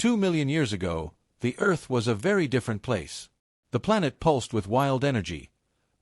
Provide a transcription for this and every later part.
2 million years ago, the Earth was a very different place. The planet pulsed with wild energy.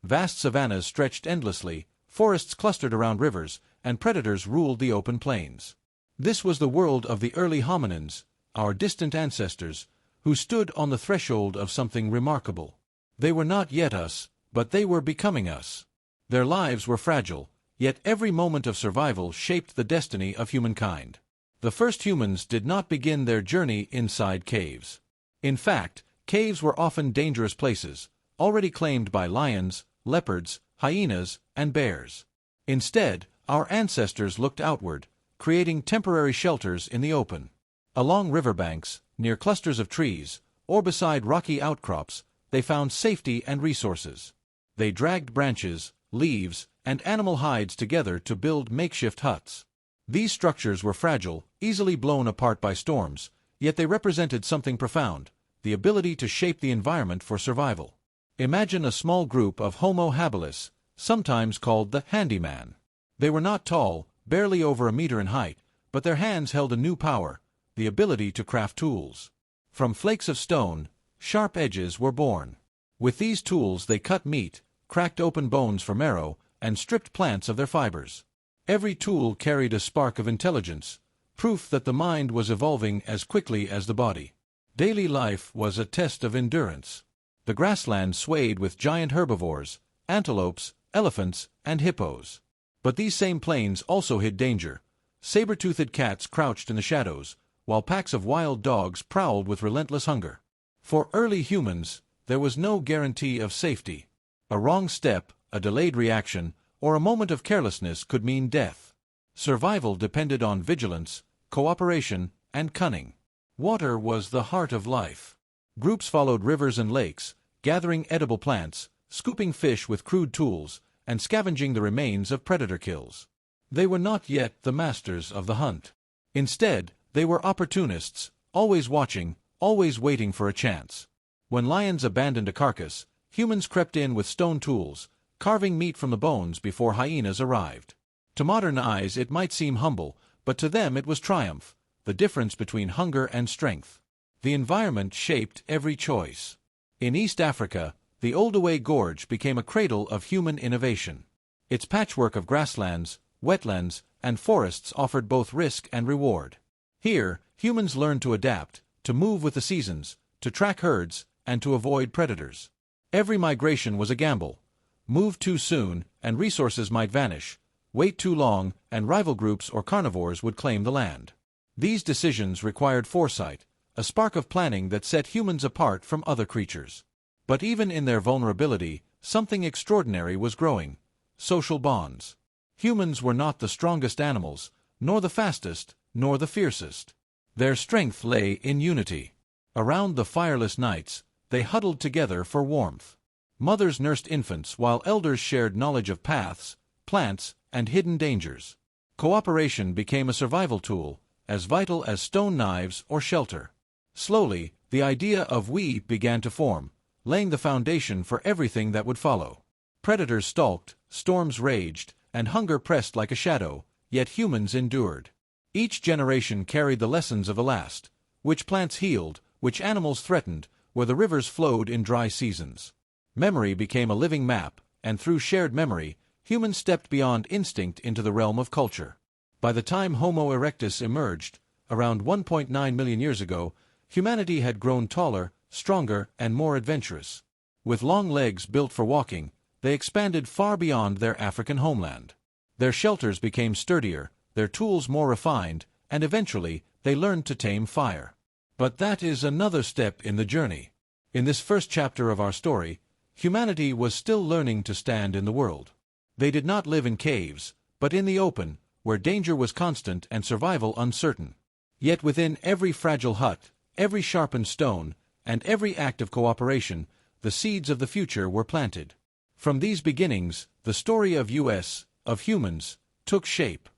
Vast savannas stretched endlessly, forests clustered around rivers, and predators ruled the open plains. This was the world of the early hominins, our distant ancestors, who stood on the threshold of something remarkable. They were not yet us, but they were becoming us. Their lives were fragile, yet every moment of survival shaped the destiny of humankind. The first humans did not begin their journey inside caves. In fact, caves were often dangerous places, already claimed by lions, leopards, hyenas, and bears. Instead, our ancestors looked outward, creating temporary shelters in the open. Along riverbanks, near clusters of trees, or beside rocky outcrops, they found safety and resources. They dragged branches, leaves, and animal hides together to build makeshift huts. These structures were fragile, easily blown apart by storms, yet they represented something profound: the ability to shape the environment for survival. Imagine a small group of Homo habilis, sometimes called the handyman. They were not tall, barely over a meter in height, but their hands held a new power: the ability to craft tools. From flakes of stone, sharp edges were born. With these tools they cut meat, cracked open bones for marrow, and stripped plants of their fibers. Every tool carried a spark of intelligence, proof that the mind was evolving as quickly as the body. Daily life was a test of endurance. The grassland swayed with giant herbivores, antelopes, elephants, and hippos. But these same plains also hid danger. Saber-toothed cats crouched in the shadows, while packs of wild dogs prowled with relentless hunger. For early humans, there was no guarantee of safety. A wrong step, a delayed reaction, or a moment of carelessness could mean death. Survival depended on vigilance, cooperation, and cunning. Water was the heart of life. Groups followed rivers and lakes, gathering edible plants, scooping fish with crude tools, and scavenging the remains of predator kills. They were not yet the masters of the hunt. Instead, they were opportunists, always watching, always waiting for a chance. When lions abandoned a carcass, humans crept in with stone tools, carving meat from the bones before hyenas arrived. To modern eyes it might seem humble, but to them it was triumph, the difference between hunger and strength. The environment shaped every choice. In East Africa, the Olduvai Gorge became a cradle of human innovation. Its patchwork of grasslands, wetlands, and forests offered both risk and reward. Here, humans learned to adapt, to move with the seasons, to track herds, and to avoid predators. Every migration was a gamble. Move too soon, and resources might vanish. Wait too long, and rival groups or carnivores would claim the land. These decisions required foresight, a spark of planning that set humans apart from other creatures. But even in their vulnerability, something extraordinary was growing: social bonds. Humans were not the strongest animals, nor the fastest, nor the fiercest. Their strength lay in unity. Around the fireless nights, they huddled together for warmth. Mothers nursed infants while elders shared knowledge of paths, plants, and hidden dangers. Cooperation became a survival tool, as vital as stone knives or shelter. Slowly, the idea of we began to form, laying the foundation for everything that would follow. Predators stalked, storms raged, and hunger pressed like a shadow, yet humans endured. Each generation carried the lessons of the last: which plants healed, which animals threatened, where the rivers flowed in dry seasons. Memory became a living map, and through shared memory, humans stepped beyond instinct into the realm of culture. By the time Homo erectus emerged, around 1.9 million years ago, humanity had grown taller, stronger, and more adventurous. With long legs built for walking, they expanded far beyond their African homeland. Their shelters became sturdier, their tools more refined, and eventually, they learned to tame fire. But that is another step in the journey. In this first chapter of our story, humanity was still learning to stand in the world. They did not live in caves, but in the open, where danger was constant and survival uncertain. Yet within every fragile hut, every sharpened stone, and every act of cooperation, the seeds of the future were planted. From these beginnings, the story of humans, took shape.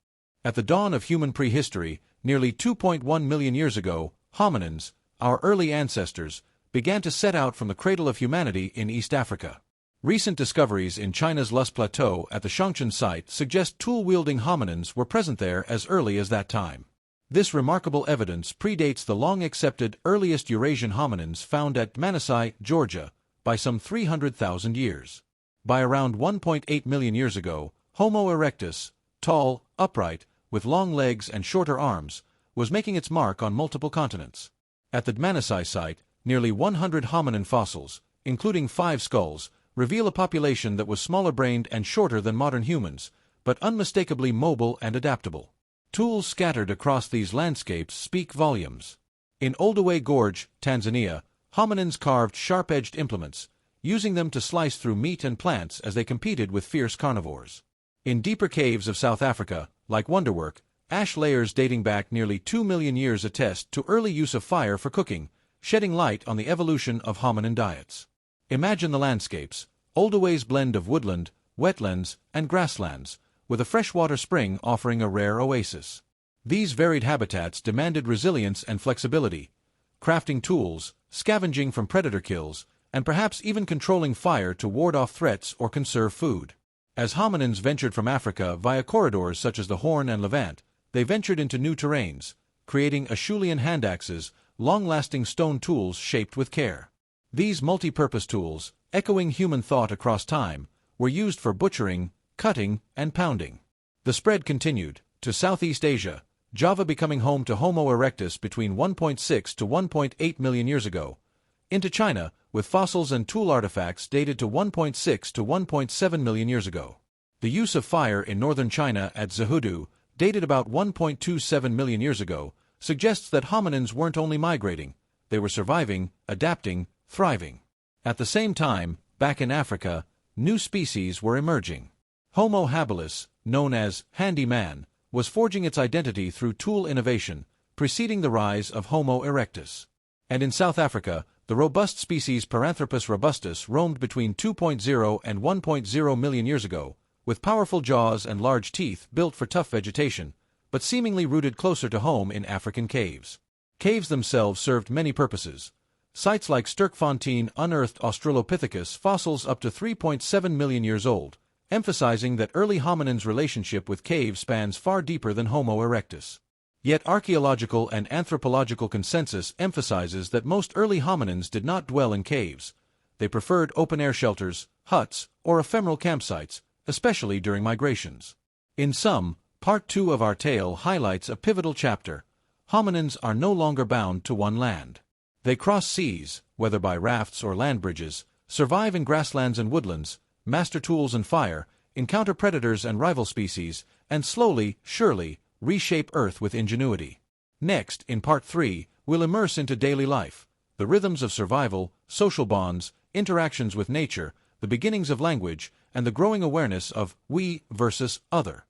At the dawn of human prehistory, nearly 2.1 million years ago, hominins, our early ancestors, began to set out from the cradle of humanity in East Africa. Recent discoveries in China's Lus Plateau at the Shangchun site suggest tool-wielding hominins were present there as early as that time. This remarkable evidence predates the long-accepted earliest Eurasian hominins found at Manasai, Georgia, by some 300,000 years. By around 1.8 million years ago, Homo erectus, tall, upright, with long legs and shorter arms, was making its mark on multiple continents. At the Manasai site, nearly 100 hominin fossils, including 5 skulls, reveal a population that was smaller-brained and shorter than modern humans, but unmistakably mobile and adaptable. Tools scattered across these landscapes speak volumes. In Olduvai Gorge, Tanzania, hominins carved sharp-edged implements, using them to slice through meat and plants as they competed with fierce carnivores. In deeper caves of South Africa, like Wonderwork, ash layers dating back nearly 2 million years attest to early use of fire for cooking, shedding light on the evolution of hominin diets. Imagine the landscapes: Olduvai's blend of woodland, wetlands, and grasslands, with a freshwater spring offering a rare oasis. These varied habitats demanded resilience and flexibility, crafting tools, scavenging from predator kills, and perhaps even controlling fire to ward off threats or conserve food. As hominins ventured from Africa via corridors such as the Horn and Levant, they ventured into new terrains, creating Acheulean handaxes, long-lasting stone tools shaped with care. These multi-purpose tools, echoing human thought across time, were used for butchering, cutting, and pounding. The spread continued to Southeast Asia, Java becoming home to Homo erectus between 1.6 to 1.8 million years ago, into China, with fossils and tool artifacts dated to 1.6 to 1.7 million years ago. The use of fire in northern China at Zahudu, dated about 1.27 million years ago, suggests that hominins weren't only migrating, they were surviving, adapting, thriving. At the same time, back in Africa, new species were emerging. Homo habilis, known as handy man, was forging its identity through tool innovation, preceding the rise of Homo erectus. And in South Africa, the robust species Paranthropus robustus roamed between 2.0 and 1.0 million years ago, with powerful jaws and large teeth built for tough vegetation, but seemingly rooted closer to home in African caves. Caves themselves served many purposes. Sites like Sterkfontein unearthed Australopithecus fossils up to 3.7 million years old, emphasizing that early hominins' relationship with caves spans far deeper than Homo erectus. Yet archaeological and anthropological consensus emphasizes that most early hominins did not dwell in caves. They preferred open-air shelters, huts, or ephemeral campsites, especially during migrations. In sum, Part 2 of our tale highlights a pivotal chapter. Hominins are no longer bound to one land. They cross seas, whether by rafts or land bridges, survive in grasslands and woodlands, master tools and fire, encounter predators and rival species, and slowly, surely, reshape Earth with ingenuity. Next, in Part 3, we'll immerse into daily life, the rhythms of survival, social bonds, interactions with nature, the beginnings of language, and the growing awareness of we versus other.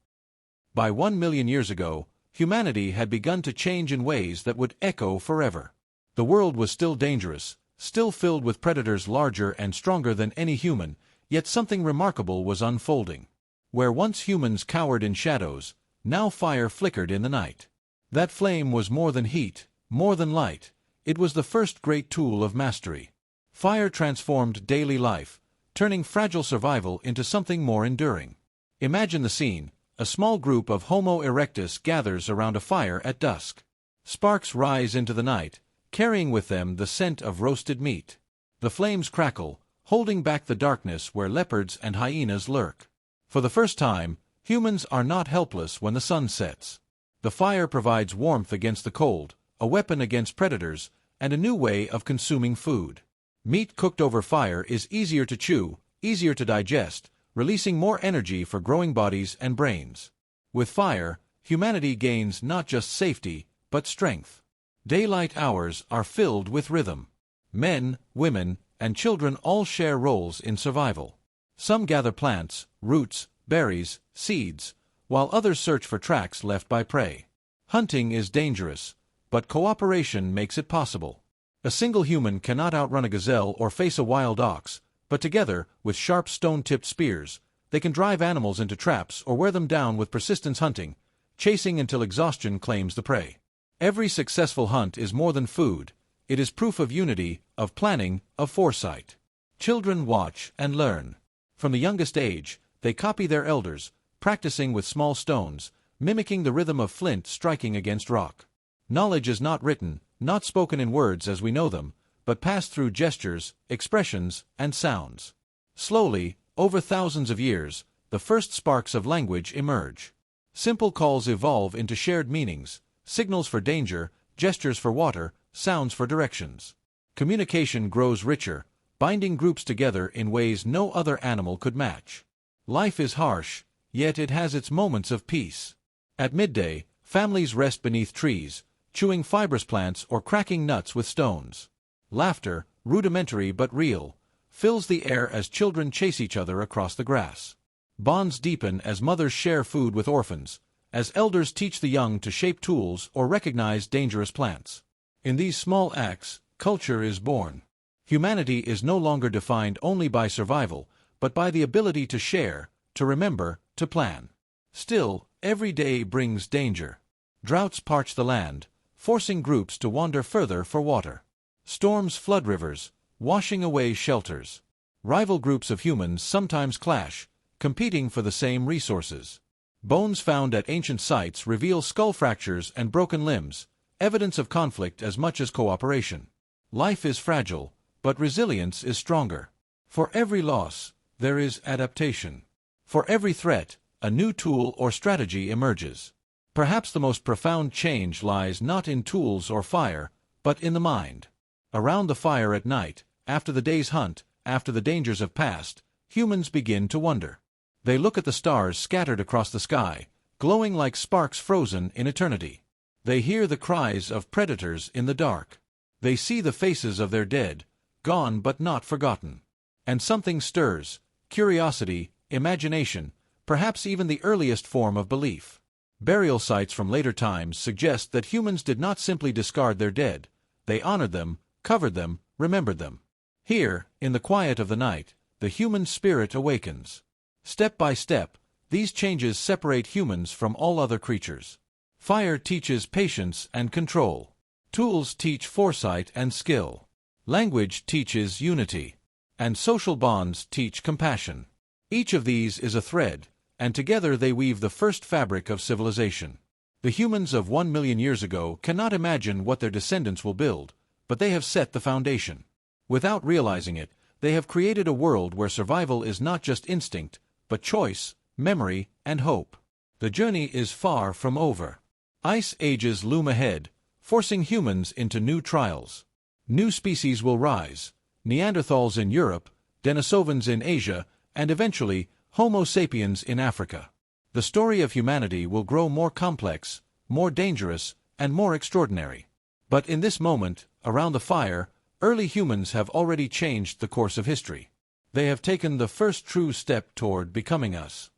By 1 million years ago, humanity had begun to change in ways that would echo forever. The world was still dangerous, still filled with predators larger and stronger than any human, yet something remarkable was unfolding. Where once humans cowered in shadows, now fire flickered in the night. That flame was more than heat, more than light. It was the first great tool of mastery. Fire transformed daily life, turning fragile survival into something more enduring. Imagine the scene. A small group of Homo erectus gathers around a fire at dusk. Sparks rise into the night, carrying with them the scent of roasted meat. The flames crackle, holding back the darkness where leopards and hyenas lurk. For the first time, humans are not helpless when the sun sets. The fire provides warmth against the cold, a weapon against predators, and a new way of consuming food. Meat cooked over fire is easier to chew, easier to digest, releasing more energy for growing bodies and brains. With fire, humanity gains not just safety, but strength. Daylight hours are filled with rhythm. Men, women, and children all share roles in survival. Some gather plants, roots, berries, seeds, while others search for tracks left by prey. Hunting is dangerous, but cooperation makes it possible. A single human cannot outrun a gazelle or face a wild ox, but together, with sharp stone-tipped spears, they can drive animals into traps or wear them down with persistence hunting, chasing until exhaustion claims the prey. Every successful hunt is more than food. It is proof of unity, of planning, of foresight. Children watch and learn. From the youngest age, they copy their elders, practicing with small stones, mimicking the rhythm of flint striking against rock. Knowledge is not written, not spoken in words as we know them, but passed through gestures, expressions, and sounds. Slowly, over thousands of years, the first sparks of language emerge. Simple calls evolve into shared meanings, signals for danger, gestures for water, sounds for directions. Communication grows richer, binding groups together in ways no other animal could match. Life is harsh, yet it has its moments of peace. At midday, families rest beneath trees, chewing fibrous plants or cracking nuts with stones. Laughter, rudimentary but real, fills the air as children chase each other across the grass. Bonds deepen as mothers share food with orphans, as elders teach the young to shape tools or recognize dangerous plants. In these small acts, culture is born. Humanity is no longer defined only by survival, but by the ability to share, to remember, to plan. Still, every day brings danger. Droughts parch the land, forcing groups to wander further for water. Storms flood rivers, washing away shelters. Rival groups of humans sometimes clash, competing for the same resources. Bones found at ancient sites reveal skull fractures and broken limbs, evidence of conflict as much as cooperation. Life is fragile, but resilience is stronger. For every loss, there is adaptation. For every threat, a new tool or strategy emerges. Perhaps the most profound change lies not in tools or fire, but in the mind. Around the fire at night, after the day's hunt, after the dangers have passed, humans begin to wonder. They look at the stars scattered across the sky, glowing like sparks frozen in eternity. They hear the cries of predators in the dark. They see the faces of their dead, gone but not forgotten. And something stirs, curiosity, imagination, perhaps even the earliest form of belief. Burial sites from later times suggest that humans did not simply discard their dead, they honored them, covered them, remembered them. Here, in the quiet of the night, the human spirit awakens. Step by step, these changes separate humans from all other creatures. Fire teaches patience and control. Tools teach foresight and skill. Language teaches unity. And social bonds teach compassion. Each of these is a thread, and together they weave the first fabric of civilization. The humans of 1 million years ago cannot imagine what their descendants will build, but they have set the foundation. Without realizing it, they have created a world where survival is not just instinct, but choice, memory, and hope. The journey is far from over. Ice ages loom ahead, forcing humans into new trials. New species will rise, Neanderthals in Europe, Denisovans in Asia, and eventually, Homo sapiens in Africa. The story of humanity will grow more complex, more dangerous, and more extraordinary. But in this moment, around the fire, early humans have already changed the course of history. They have taken the first true step toward becoming us.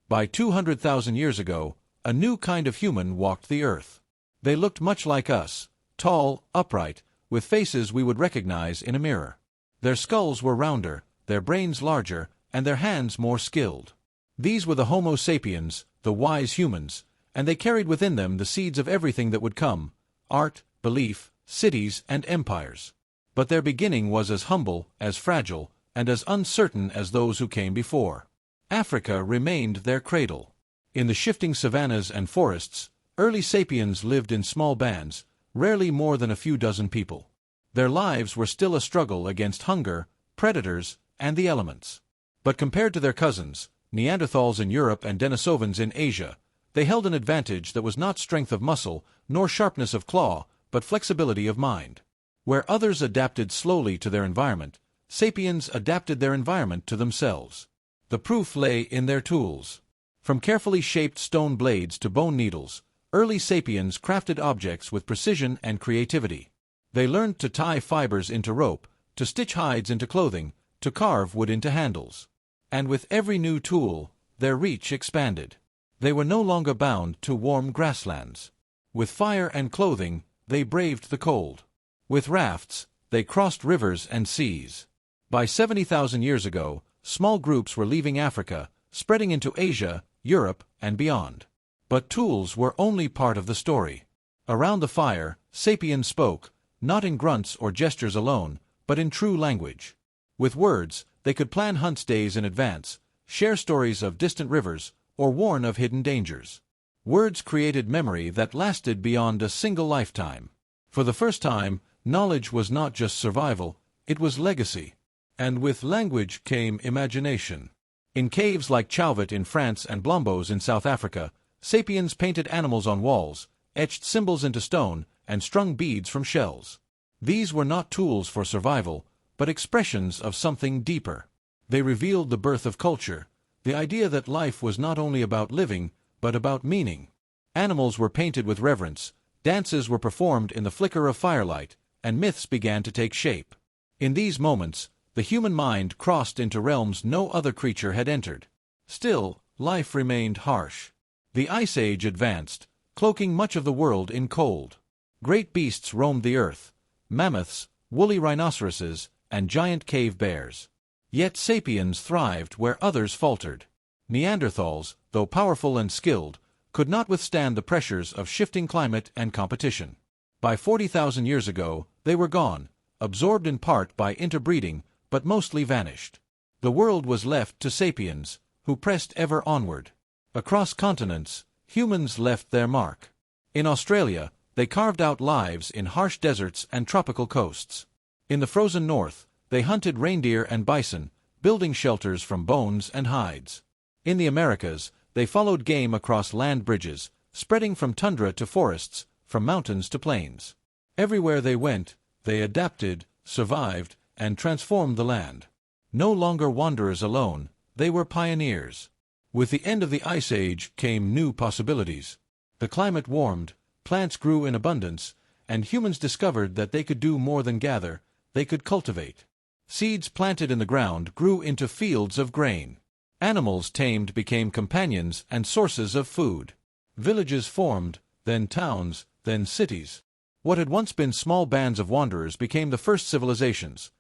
By 200,000 years ago, a new kind of human walked the earth. They looked much like us, tall, upright, with faces we would recognize in a mirror. Their skulls were rounder, their brains larger, and their hands more skilled. These were the Homo sapiens, the wise humans, and they carried within them the seeds of everything that would come: art, belief, cities, and empires. But their beginning was as humble, as fragile, and as uncertain as those who came before. Africa remained their cradle. In the shifting savannas and forests, early sapiens lived in small bands, rarely more than a few dozen people. Their lives were still a struggle against hunger, predators, and the elements. But compared to their cousins, Neanderthals in Europe and Denisovans in Asia, they held an advantage that was not strength of muscle, nor sharpness of claw, but flexibility of mind. Where others adapted slowly to their environment, sapiens adapted their environment to themselves. The proof lay in their tools. From carefully shaped stone blades to bone needles, early sapiens crafted objects with precision and creativity. They learned to tie fibers into rope, to stitch hides into clothing, to carve wood into handles. And with every new tool, their reach expanded. They were no longer bound to warm grasslands. With fire and clothing, they braved the cold. With rafts, they crossed rivers and seas. By 70,000 years ago, small groups were leaving Africa, spreading into Asia, Europe, and beyond. But tools were only part of the story. Around the fire, sapiens spoke, not in grunts or gestures alone, but in true language. With words, they could plan hunts days in advance, share stories of distant rivers, or warn of hidden dangers. Words created memory that lasted beyond a single lifetime. For the first time, knowledge was not just survival, it was legacy. And with language came imagination. In caves like Chauvet in France and Blombos in South Africa, sapiens painted animals on walls, etched symbols into stone, and strung beads from shells. These were not tools for survival, but expressions of something deeper. They revealed the birth of culture, the idea that life was not only about living, but about meaning. Animals were painted with reverence, dances were performed in the flicker of firelight, and myths began to take shape. In these moments, the human mind crossed into realms no other creature had entered. Still, life remained harsh. The Ice Age advanced, cloaking much of the world in cold. Great beasts roamed the earth: mammoths, woolly rhinoceroses, and giant cave bears. Yet sapiens thrived where others faltered. Neanderthals, though powerful and skilled, could not withstand the pressures of shifting climate and competition. By 40,000 years ago, they were gone, absorbed in part by interbreeding, but mostly vanished. The world was left to sapiens, who pressed ever onward. Across continents, humans left their mark. In Australia, they carved out lives in harsh deserts and tropical coasts. In the frozen north, they hunted reindeer and bison, building shelters from bones and hides. In the Americas, they followed game across land bridges, spreading from tundra to forests, from mountains to plains. Everywhere they went, they adapted, survived, and transformed the land. No longer wanderers alone, they were pioneers. With the end of the Ice Age came new possibilities. The climate warmed, plants grew in abundance, and humans discovered that they could do more than gather, they could cultivate. Seeds planted in the ground grew into fields of grain. Animals tamed became companions and sources of food. Villages formed, then towns, then cities. What had once been small bands of wanderers became the first civilizations: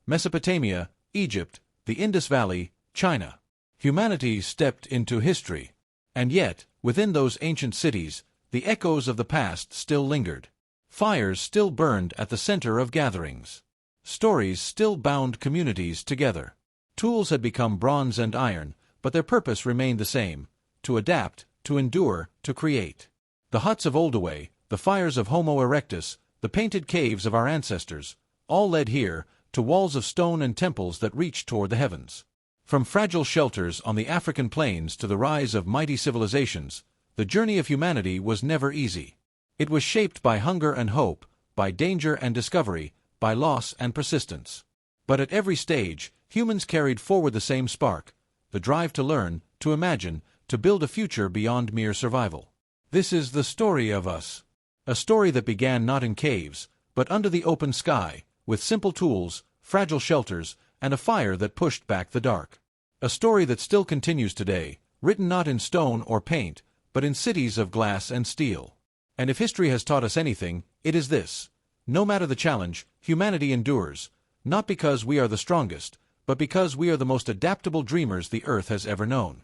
Mesopotamia, Egypt, the Indus Valley, China. Humanity stepped into history. And yet, within those ancient cities, the echoes of the past still lingered. Fires still burned at the center of gatherings. Stories still bound communities together. Tools had become bronze and iron, but their purpose remained the same: to adapt, to endure, to create. The huts of Oldaway, the fires of Homo erectus, the painted caves of our ancestors, all led here, to walls of stone and temples that reached toward the heavens. From fragile shelters on the African plains to the rise of mighty civilizations, the journey of humanity was never easy. It was shaped by hunger and hope, by danger and discovery, by loss and persistence. But at every stage, humans carried forward the same spark: the drive to learn, to imagine, to build a future beyond mere survival. This is the story of us. A story that began not in caves, but under the open sky, with simple tools, fragile shelters, and a fire that pushed back the dark. A story that still continues today, written not in stone or paint, but in cities of glass and steel. And if history has taught us anything, it is this: no matter the challenge, humanity endures, not because we are the strongest, but because we are the most adaptable dreamers the earth has ever known.